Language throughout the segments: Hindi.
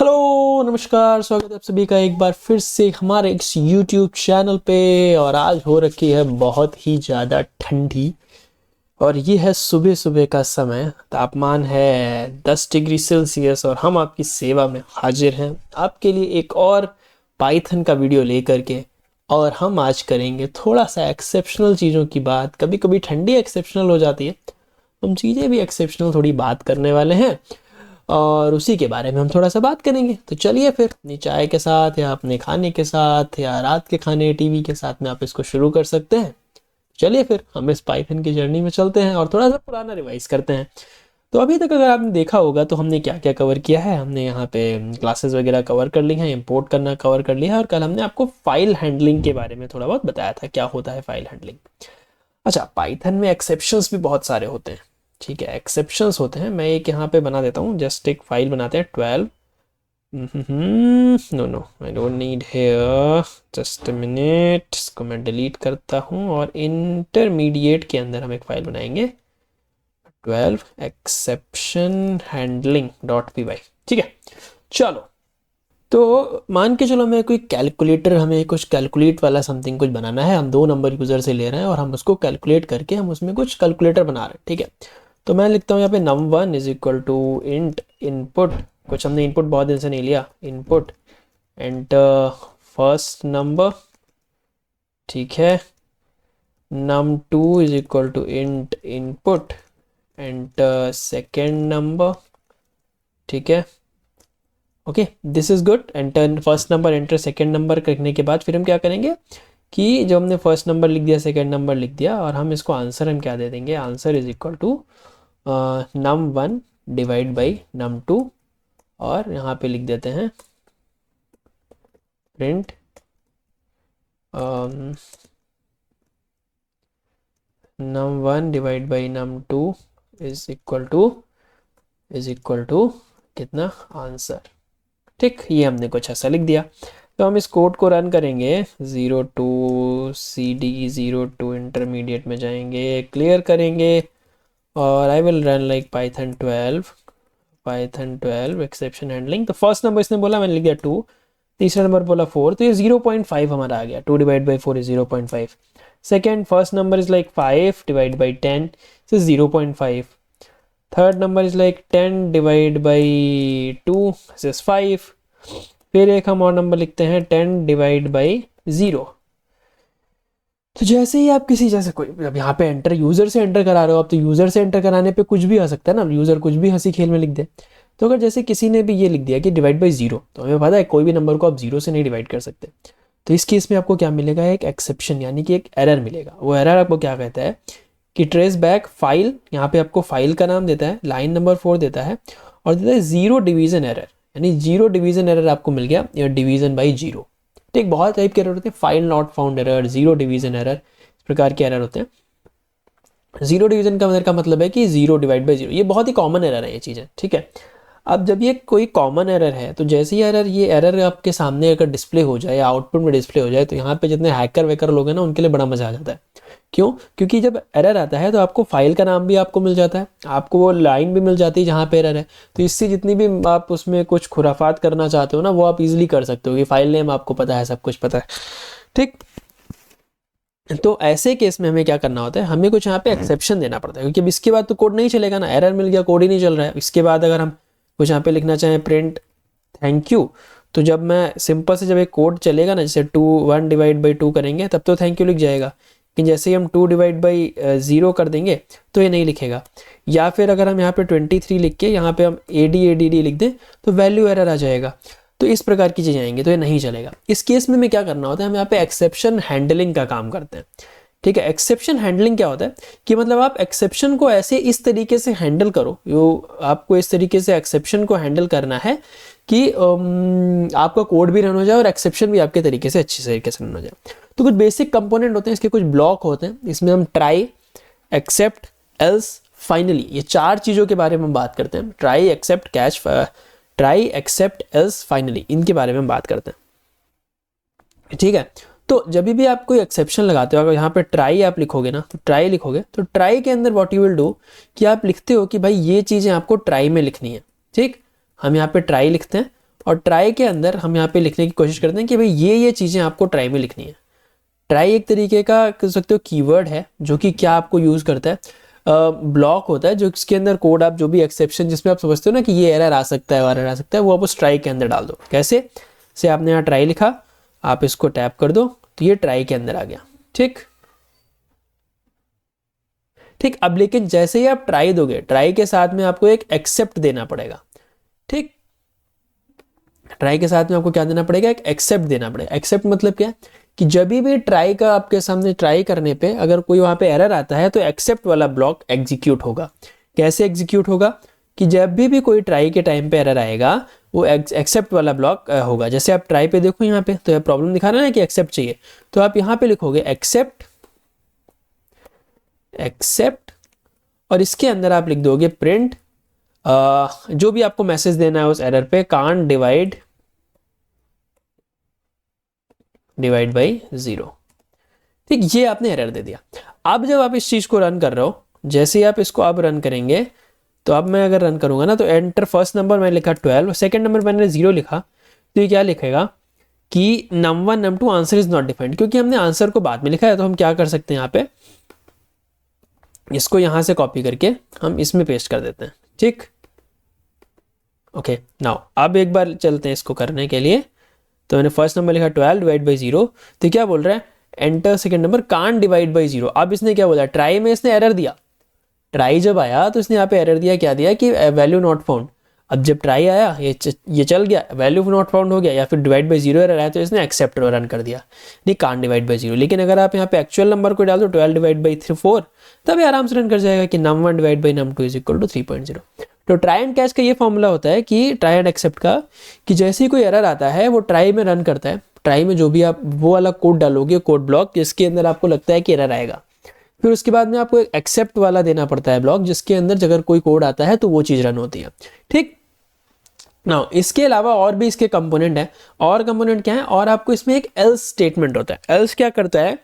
हेलो नमस्कार, स्वागत है आप सभी का एक बार फिर से हमारे इस YouTube चैनल पे। और आज हो रखी है बहुत ही ज़्यादा ठंडी और ये है सुबह सुबह का समय। तापमान है 10 डिग्री सेल्सियस और हम आपकी सेवा में हाजिर हैं आपके लिए एक और पाइथन का वीडियो लेकर के। और हम आज करेंगे थोड़ा सा एक्सेप्शनल चीज़ों की बात। कभी कभी ठंडी एक्सेप्शनल हो जाती है, हम चीज़ें भी एक्सेप्शनल थोड़ी बात करने वाले हैं और उसी के बारे में हम थोड़ा सा बात करेंगे। तो चलिए फिर अपनी चाय के साथ या अपने खाने के साथ या रात के खाने टीवी के साथ में आप इसको शुरू कर सकते हैं। चलिए फिर हम इस पाइथन की जर्नी में चलते हैं और थोड़ा सा पुराना रिवाइज करते हैं। तो अभी तक अगर आपने देखा होगा तो हमने क्या क्या कवर किया है। हमने यहाँ पे क्लासेस वगैरह कवर कर ली हैं, इंपोर्ट करना कवर कर लिया है और कल हमने आपको फाइल हैंडलिंग के बारे में थोड़ा बहुत बताया था क्या होता है फाइल हैंडलिंग। अच्छा, पाइथन में एक्सेप्शंस भी बहुत सारे होते हैं। ठीक है, एक्सेप्शंस होते हैं। मैं एक यहाँ पे बना देता हूँ, जस्ट एक फाइल बनाते हैं 12। No I don't need here, just a minute. इसको मैं डिलीट करता हूँ और इंटरमीडिएट के अंदर हम एक फाइल बनाएंगे 12 एक्सेप्शन हैंडलिंग .py। ठीक है, चलो तो मान के चलो मैं कोई कैलकुलेटर, हमें कुछ कैलकुलेट वाला समथिंग कुछ बनाना है। हम 2 नंबर यूज़र से ले रहे हैं और हम उसको कैलकुलेट करके हम उसमें कुछ कैलकुलेटर बना रहे हैं। ठीक है, तो मैं लिखता हूँ यहाँ पे num1 is equal to int input. कुछ हमने इनपुट बहुत दिन से नहीं लिया। Input enter first number. ठीक है, num2 is equal to int input enter second number. ठीक है, okay this is good. Enter first number enter second number करने के बाद फिर हम क्या करेंगे कि जो हमने फर्स्ट नंबर लिख दिया, सेकेंड नंबर लिख दिया और हम इसको आंसर हम क्या दे देंगे, answer is equal to num1 divide by num2 और यहाँ पे लिख देते हैं print num1 divide by num2 is equal to कितना, आंसर। ठीक, ये हमने कुछ ऐसा लिख दिया। तो हम इस कोड को रन करेंगे 02 CD 02 इंटरमीडिएट में जाएंगे, क्लियर करेंगे और I will run like Python 12 exception handling. तो फर्स्ट नंबर इसने बोला, मैंने लिख दिया 2, तीसरा नंबर बोला 4, तो ये 0.5 हमारा आ गया। 2 divide by 4 is 0.5। Second first number is like 5 divide by 10 is 0.5। Third number is like 10 divide by 2 is 5। फिर एक हम और नंबर लिखते हैं 10 डिवाइड बाई 0। तो जैसे ही आप किसी, जैसे कोई अब यहाँ पे एंटर यूज़र से एंटर करा रहे हो आप, तो यूज़र से एंटर कराने पे कुछ भी आ सकता है ना, यूज़र कुछ भी हंसी खेल में लिख दे। तो अगर जैसे किसी ने भी ये लिख दिया कि डिवाइड बाई 0, तो हमें पता है कोई भी नंबर को आप 0 से नहीं डिवाइड कर सकते। तो इस केस में आपको क्या मिलेगा, एक एक्सेप्शन यानी कि एक एरर मिलेगा। वो एरर आपको क्या कहता है कि ट्रेस बैक फाइल, यहाँ पे आपको फाइल का नाम देता है, लाइन नंबर 4 देता है और देता है 0 डिवीजन एरर, यानी 0 डिवीजन एरर आपको मिल गया या डिवीजन बाई 0। ठीक, बहुत टाइप के एरर होते हैं, file not found error, 0 division error, इस प्रकार के एरर होते हैं। 0 डिवीजन का मतलब है कि 0 डिवाइड बाई 0, ये बहुत ही कॉमन एरर है ये चीज़ें। ठीक है, अब जब ये कोई कॉमन एरर है तो जैसे ही ये एरर आपके सामने अगर डिस्प्ले हो जाए या आउटपुट में डिस्प्ले हो जाए, तो यहाँ पे जितने हैकर वैकर लोग हैं ना, उनके लिए बड़ा मजा आ जाता है। क्यों? क्योंकि जब एरर आता है तो आपको फाइल का नाम भी आपको मिल जाता है, आपको वो लाइन भी मिल जाती है जहाँ पे एरर है। तो इससे जितनी भी आप उसमें कुछ खुराफात करना चाहते हो ना, वो आप इजीली कर सकते हो कि फाइल नेम आपको पता है, सब कुछ पता है। ठीक, तो ऐसे केस में हमें क्या करना होता है, हमें कुछ यहाँ पे एक्सेप्शन देना पड़ता है, क्योंकि अब इसके बाद तो कोड नहीं चलेगा ना, एरर मिल गया, कोड ही नहीं चल रहा है। इसके बाद अगर हम कुछ यहाँ पे लिखना चाहें प्रिंट थैंक यू, तो जब मैं सिंपल से जब एक कोड चलेगा ना, जैसे 1 डिवाइड बाई 2 करेंगे तब तो थैंक यू लिख जाएगा, लेकिन जैसे ही हम 2 डिवाइड बाई 0 कर देंगे तो ये नहीं लिखेगा। या फिर अगर हम यहाँ पे 23 लिख के यहाँ पे हम ADD लिख दें तो वैल्यू एरर आ जाएगा। तो इस प्रकार की चीज़ें आएंगी तो ये नहीं चलेगा। इस केस में हमें क्या करना होता है, हम यहाँ पे एक्सेप्शन हैंडलिंग का काम करते हैं। ठीक है, एक्सेप्शन हैंडलिंग क्या होता है कि मतलब आप एक्सेप्शन को ऐसे इस तरीके से हैंडल करो, आपको इस तरीके से एक्सेप्शन को हैंडल करना है कि आपका कोड भी रन हो जाए और एक्सेप्शन भी आपके तरीके से अच्छी तरीके से रन हो जाए। तो कुछ बेसिक कंपोनेंट होते हैं, इसके कुछ ब्लॉक होते हैं। इसमें हम ट्राई, एक्सेप्ट, एल्स, फाइनली, ये 4 चीज़ों के बारे में हम बात करते हैं। Try, except, catch, try, except, else, finally, इनके बारे में हम बात करते हैं। ठीक है, तो जब भी आप कोई एक्सेप्शन लगाते हो, अगर यहाँ पे ट्राई आप लिखोगे ना, तो ट्राई लिखोगे तो ट्राई के अंदर व्हाट यू विल डू कि आप लिखते हो कि भाई ये चीज़ें आपको ट्राई में लिखनी है। ठीक, हम यहाँ पे ट्राई लिखते हैं और ट्राई के अंदर हम यहाँ पे लिखने की कोशिश करते हैं कि भाई ये चीज़ें आपको ट्राई में लिखनी है। ट्राई एक तरीके का कह सकते हो कीवर्ड है जो कि क्या आपको यूज़ करता है, ब्लॉक होता है जो इसके अंदर कोड आप जो भी एक्सेप्शन जिसमें आप समझते हो ना कि ये एरर आ सकता है और एरर आ सकता है, वो आप उस ट्राई के अंदर डाल दो। कैसे से आपने यहाँ ट्राई लिखा, आप इसको टैप कर दो तो ये ट्राई के अंदर आ गया। ठीक, अब लेकिन जैसे ही आप ट्राई दोगे, ट्राई के साथ में आपको एक एक्सेप्ट देना पड़ेगा। ठीक, ट्राई के साथ में आपको क्या देना पड़ेगा, एक एक्सेप्ट देना पड़ेगा। एक्सेप्ट मतलब क्या है कि जब भी ट्राई का आपके सामने ट्राई करने पे अगर कोई वहां पे एरर आता है तो एक्सेप्ट वाला ब्लॉक एग्जीक्यूट होगा। कैसे एग्जीक्यूट होगा कि जब भी कोई ट्राई के टाइम पे एरर आएगा वो एक्सेप्ट वाला ब्लॉक होगा। जैसे आप ट्राई पे देखो यहाँ पे तो ये प्रॉब्लम दिखा रहा है कि एक्सेप्ट चाहिए, तो आप यहाँ पे लिखोगे एक्सेप्ट और इसके अंदर आप लिख दोगे प्रिंट जो भी आपको मैसेज देना है उस एरर पे, कांट डिवाइड बाई 0। ठीक, ये आपने एरर दे दिया। अब जब आप इस चीज को रन कर रहे हो, जैसे ही आप इसको अब रन करेंगे तो अब मैं अगर रन करूंगा ना तो एंटर फर्स्ट नंबर मैंने लिखा 12, सेकंड नंबर मैंने 0 लिखा, तो ये क्या लिखेगा कि num1 num2 answer is not defined. क्योंकि हमने आंसर को बाद में लिखा है तो हम क्या कर सकते हैं, यहाँ पे इसको यहां से कॉपी करके हम इसमें पेस्ट कर देते हैं। ठीक, ओके, नाउ अब एक बार चलते हैं इसको करने के लिए। तो मैंने फर्स्ट नंबर लिखा 12 डिवाइड बाई 0, तो क्या बोल रहा है enter second number can't divide by 0। अब इसने क्या बोला, ट्राई में इसने एरर दिया। ट्राई जब आया तो इसने यहाँ पे एरर दिया, क्या दिया कि वैल्यू नॉट फाउंड। अब जब ट्राई आया ये चल गया, वैल्यू नॉट फाउंड हो गया, या फिर डिवाइड बाई 0 एरर आया तो इसने एक्सेप्ट रन कर दिया, नहीं कांट डिवाइड बाई 0। लेकिन अगर आप यहाँ पे एक्चुअल नंबर को डाल दो 12 डिवाइड बाई 4, तब आराम से रन कर जाएगा कि num1 divide by num2 is equal to 3.0। तो ट्राई एंड कैच का ये फॉर्मूला होता है कि ट्राई एंड एक्सेप्ट का, कि जैसे ही कोई एरर आता है वो ट्राई में रन करता है। ट्राई में जो भी आप वो वाला कोड डालोगे, कोड ब्लॉक जिसके अंदर आपको लगता है कि एरर आएगा, फिर उसके बाद में आपको एक एक्सेप्ट वाला देना पड़ता है ब्लॉक, जिसके अंदर अगर कोई कोड आता है तो वो चीज रन होती है। ठीक, नाउ इसके अलावा और भी इसके कंपोनेंट है। और कंपोनेंट क्या है, और आपको इसमें एक एल्स स्टेटमेंट होता है। एल्स क्या करता है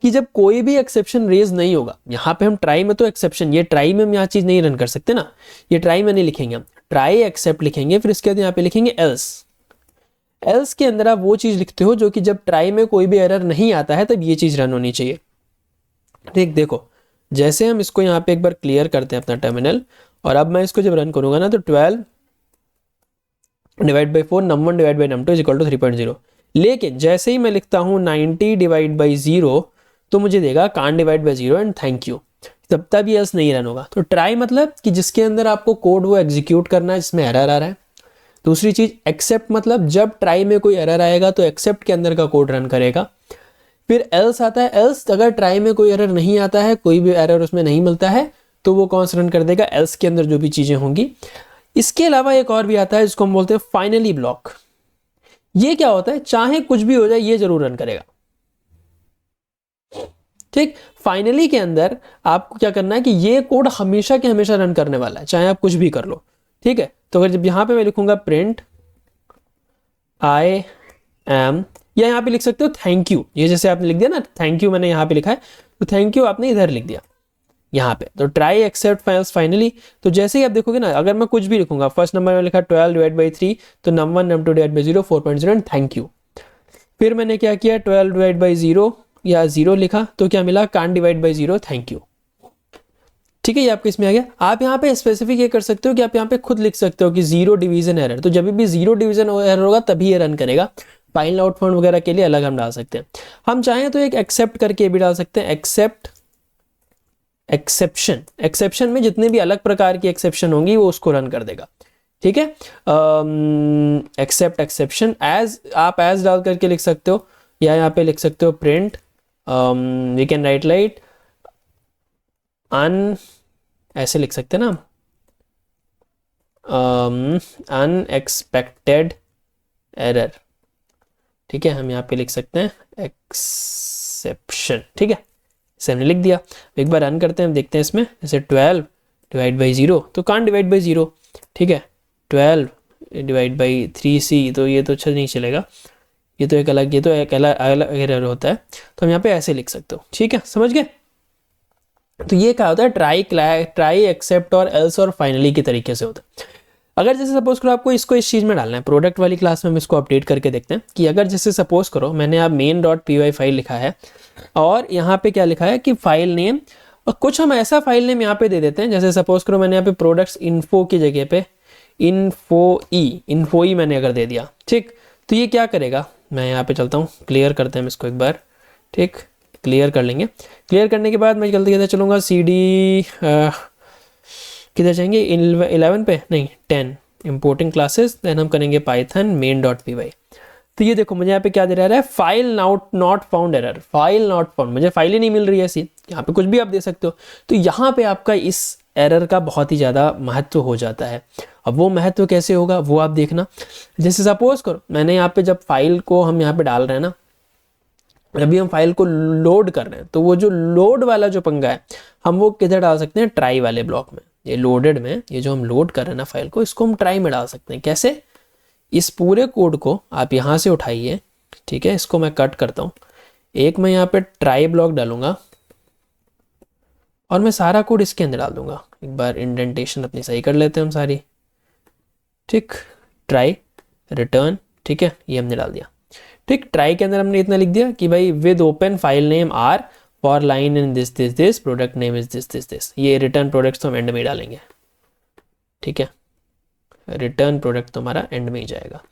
कि जब कोई भी एक्सेप्शन रेज नहीं होगा, यहां पे हम ट्राई में तो एक्सेप्शन, ये ट्राई में हम यहाँ चीज नहीं रन कर सकते ना, ये ट्राई में नहीं लिखेंगे, हम ट्राई एक्सेप्ट लिखेंगे, फिर इसके बाद यहाँ पे लिखेंगे एल्स। एल्स के अंदर आप वो चीज लिखते हो जो कि जब ट्राई में कोई भी एरर नहीं आता है तब ये चीज रन होनी चाहिए। ठीक, देखो जैसे हम इसको यहाँ पे एक बार क्लियर करते हैं अपना टर्मिनल, और अब मैं इसको जब रन करूंगा ना तो 12 divide by 4 num1 divide by num2 is equal to 3.0। लेकिन जैसे ही मैं लिखता हूँ 90 डिवाइड बाई 0 तो मुझे देगा can't divide by 0 and thank you, तब ये एल्स नहीं रन होगा। तो ट्राई मतलब कि जिसके अंदर आपको कोड वो एग्जीक्यूट करना है जिसमें एरर आ रहा है। दूसरी चीज एक्सेप्ट मतलब जब ट्राई में कोई एरर आएगा तो एक्सेप्ट के अंदर का कोड रन करेगा। फिर एल्स आता है, एल्स अगर ट्राई में कोई एरर नहीं आता है, कोई भी एरर उसमें नहीं मिलता है, तो वो कौन सा रन कर देगा, एल्स के अंदर जो भी चीजें होंगी। इसके अलावा एक और भी आता है जिसको हम बोलते हैं फाइनली ब्लॉक। ये क्या होता है, चाहे कुछ भी हो जाए ये जरूर रन करेगा। ठीक, फाइनली के अंदर आपको क्या करना है कि ये कोड हमेशा के हमेशा रन करने वाला है, चाहे आप कुछ भी कर लो। ठीक है, तो अगर जब यहां पे मैं लिखूंगा प्रिंट आई एम, या यहाँ पे लिख सकते हो थैंक यू, ये जैसे आपने लिख दिया ना थैंक यू, मैंने यहाँ पे लिखा है तो थैंक यू आपने इधर लिख दिया यहाँ पे। तो ट्राई एक्सेप्ट फाइल्स फाइनली, तो जैसे ही आप देखोगे ना, अगर मैं कुछ भी लिखूंगा, फर्स्ट नंबर में लिखा 12 डिवाइड बाई 3 तो num1 num2 divide by 0 4.0 and thank you. फिर मैंने क्या किया 12 डिवाइड बाई 0 या 0 लिखा तो क्या मिला can't divide by 0 thank you. ठीक है, ये आपके इसमें आ गया। आप यहाँ पे स्पेसिफिक ये कर सकते हो कि आप यहाँ पे खुद लिख सकते हो कि 0 डिवीजन एरर, तो जब भी 0 डिवीजन एरर होगा तभी ये रन करेगा। फाइनल आउट फाउंड वगैरह के लिए अलग हम डाल सकते हैं। हम चाहें तो एक एक्सेप्ट करके भी डाल सकते हैं, एक्सेप्ट एक्सेप्शन। एक्सेप्शन में जितने भी अलग प्रकार की एक्सेप्शन होंगी वो उसको रन कर देगा। ठीक है, एक्सेप्ट एक्सेप्शन एज, आप एज डाल करके लिख सकते हो, या यहाँ पे लिख सकते हो print we can write light on, ऐसे लिख सकते हैं ना, अनएक्सपेक्टेड एरर। ठीक है, हम यहाँ पे लिख सकते हैं एक्सेप्शन। ठीक है, इसे हमने लिख दिया। एक बार रन करते हैं, हम देखते हैं इसमें, जैसे 12 डिवाइड बाई 0 तो कांट डिवाइड बाई 0। ठीक है, 12 डिवाइड बाई 3c तो ये तो अच्छा नहीं चलेगा, ये तो एक अलग, ये तो एक अलग एरर होता है, तो हम यहाँ पे ऐसे लिख सकते हो। ठीक है, समझ गए। तो ये क्या होता है, ट्राई एक्सेप्ट और एल्स और फाइनली के तरीके से होता है। अगर जैसे सपोज करो आपको इसको इस चीज़ में डालना है, प्रोडक्ट वाली क्लास में हम इसको अपडेट करके देखते हैं कि अगर जैसे सपोज करो मैंने आप main.py फाइल लिखा है और यहाँ पे क्या लिखा है कि फाइल नेम, और कुछ हम ऐसा फाइल नेम यहाँ पे दे देते हैं, जैसे सपोज करो मैंने यहाँ पे प्रोडक्ट्स इन्फो की जगह पे इन्फो ई मैंने अगर दे दिया, ठीक, तो ये क्या करेगा, मैं यहाँ पे चलता हूँ, क्लियर करते हैं इसको एक बार, ठीक, क्लियर कर लेंगे। क्लियर करने के बाद मैं चलते कहते चलूँगा CD किधर जाएंगे, 11 पे नहीं 10 इंपोर्टिंग क्लासेस, देन हम करेंगे पाइथन main.py। तो ये देखो मुझे यहाँ पे क्या दे रहा है, file not found error, file not found, मुझे फाइल ही नहीं मिल रही है ऐसी। यहाँ पे कुछ भी आप दे सकते हो, तो यहाँ पे आपका इस एरर का बहुत ही ज़्यादा महत्व हो जाता है। अब वो महत्व कैसे होगा वो आप देखना। जैसे सपोज करो मैंने यहाँ पे जब फाइल को हम यहाँ पे डाल रहे हैं ना, अभी हम फाइल को लोड कर रहे हैं, तो वो जो लोड वाला जो पंगा है हम वो किधर डाल सकते हैं, ट्राई वाले ब्लॉक में। ये लोडेड में, ये जो हम लोड कर रहे हैं ना फाइल को, इसको हम ट्राई में डाल सकते हैं। कैसे, इस पूरे कोड को आप यहाँ से उठाइए, ठीक है, इसको मैं कट करता हूँ, एक मैं यहाँ पे ट्राई ब्लॉक डालूंगा और मैं सारा कोड इसके अंदर डाल दूंगा। एक बार इंडेंटेशन अपनी सही कर लेते हैं हम सारी, ठीक, ट्राई रिटर्न, ठीक है, ये हमने डाल दिया। ठीक, ट्राई के अंदर हमने इतना लिख दिया कि भाई with open file name r for line in this product name is this. ये रिटर्न प्रोडक्ट्स तो हम एंड में डालेंगे, ठीक है, रिटर्न प्रोडक्ट तो हमारा एंड में ही जाएगा।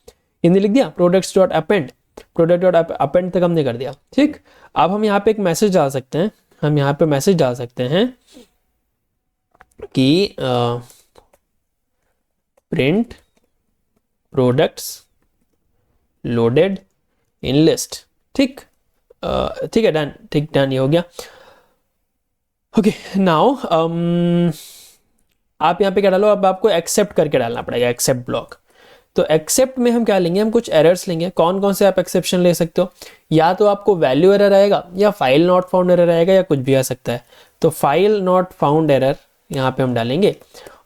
इन्हें लिख दिया products dot append, product dot append तक हमने कर दिया। ठीक, अब हम यहाँ पे एक मैसेज डाल सकते हैं, हम यहाँ पे मैसेज डाल सकते हैं कि print products loaded in list. ठीक, ठीक है, डन, ठीक, डन, ये हो गया। ओके, नाउ आप यहाँ पे क्या डालो, अब आपको एक्सेप्ट करके डालना पड़ेगा, एक्सेप्ट ब्लॉक। तो एक्सेप्ट में हम क्या लेंगे, हम कुछ एरर्स लेंगे। कौन कौन से आप एक्सेप्शन ले सकते हो, या तो आपको वैल्यू एरर आएगा, या फाइल नॉट फाउंड एरर आएगा, या कुछ भी आ सकता है। तो फाइल नॉट फाउंड एरर यहाँ पे हम डालेंगे,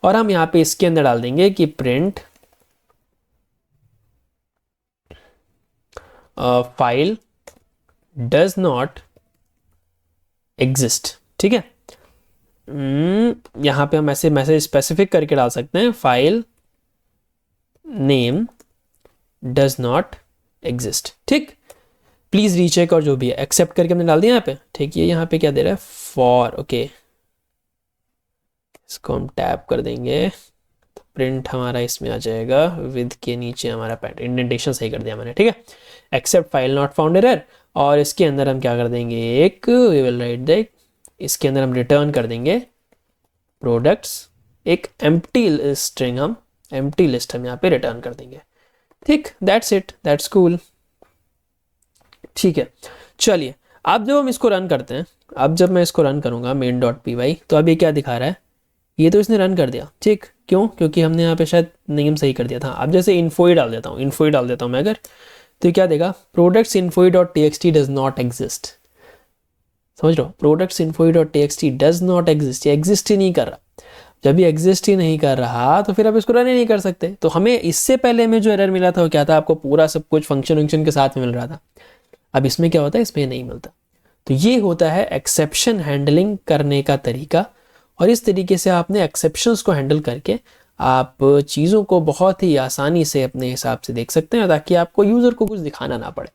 और हम यहाँ पे इसके अंदर डाल देंगे कि print file does not exist. ठीक है, यहाँ पे हम ऐसे मैसेज स्पेसिफिक करके डाल सकते हैं, file name does not exist. ठीक, प्लीज रीचेक, और जो भी है एक्सेप्ट करके हमने डाल दिया यहाँ पे। ठीक, ये यहाँ पे क्या दे रहा है, फॉर, ओके, इसको हम टैप कर देंगे तो प्रिंट हमारा इसमें आ जाएगा, विद के नीचे हमारा पैट इंडेंटेशन सही कर दिया मैंने। ठीक है, except file not found error, और इसके अंदर हम क्या कर देंगे, एक वी विल राइट दैट, इसके अंदर हम रिटर्न कर देंगे प्रोडक्ट्स, एक एम्प्टी स्ट्रिंग, हम एम्प्टी लिस्ट हम यहाँ पे रिटर्न कर देंगे। ठीक, दैट्स इट, दैट्स कूल। ठीक है, चलिए अब जब हम इसको रन करते हैं, अब जब मैं इसको रन करूँगा main.py, तो अब ये क्या दिखा रहा है, ये तो इसने रन कर दिया। ठीक, क्यों, क्योंकि हमने यहाँ पे शायद नेम सही कर दिया था। अब जैसे इन्फो ही डाल देता हूँ, इन्फो ही डाल देता हूँ मैं अगर, तो क्या देगा, products info.txt does not exist. समझ रहे हो, products info.txt does not exist, ये एग्जिस्ट ही नहीं कर रहा। जब ये एग्जिस्ट ही नहीं कर रहा तो फिर आप इसको रन ही नहीं कर सकते। तो हमें इससे पहले में जो एरर मिला था वो क्या था, आपको पूरा सब कुछ फंक्शन के साथ में मिल रहा था। अब इसमें क्या होता है, इसमें नहीं मिलता। तो ये होता है एक्सेप्शन हैंडलिंग करने का तरीका, और इस तरीके से आपने एक्सेप्शंस को हैंडल करके आप चीज़ों को बहुत ही आसानी से अपने हिसाब से देख सकते हैं, ताकि आपको यूज़र को कुछ दिखाना ना पड़े।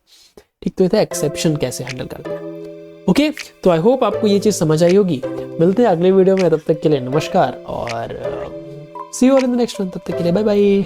ठीक, तो ये था एक्सेप्शन कैसे हैंडल करते हैं। ओके, तो आई होप आपको ये चीज़ समझ आई होगी। मिलते हैं अगले वीडियो में, तब तक के लिए नमस्कार, और see you all in the next one. तब तक के लिए बाय बाय।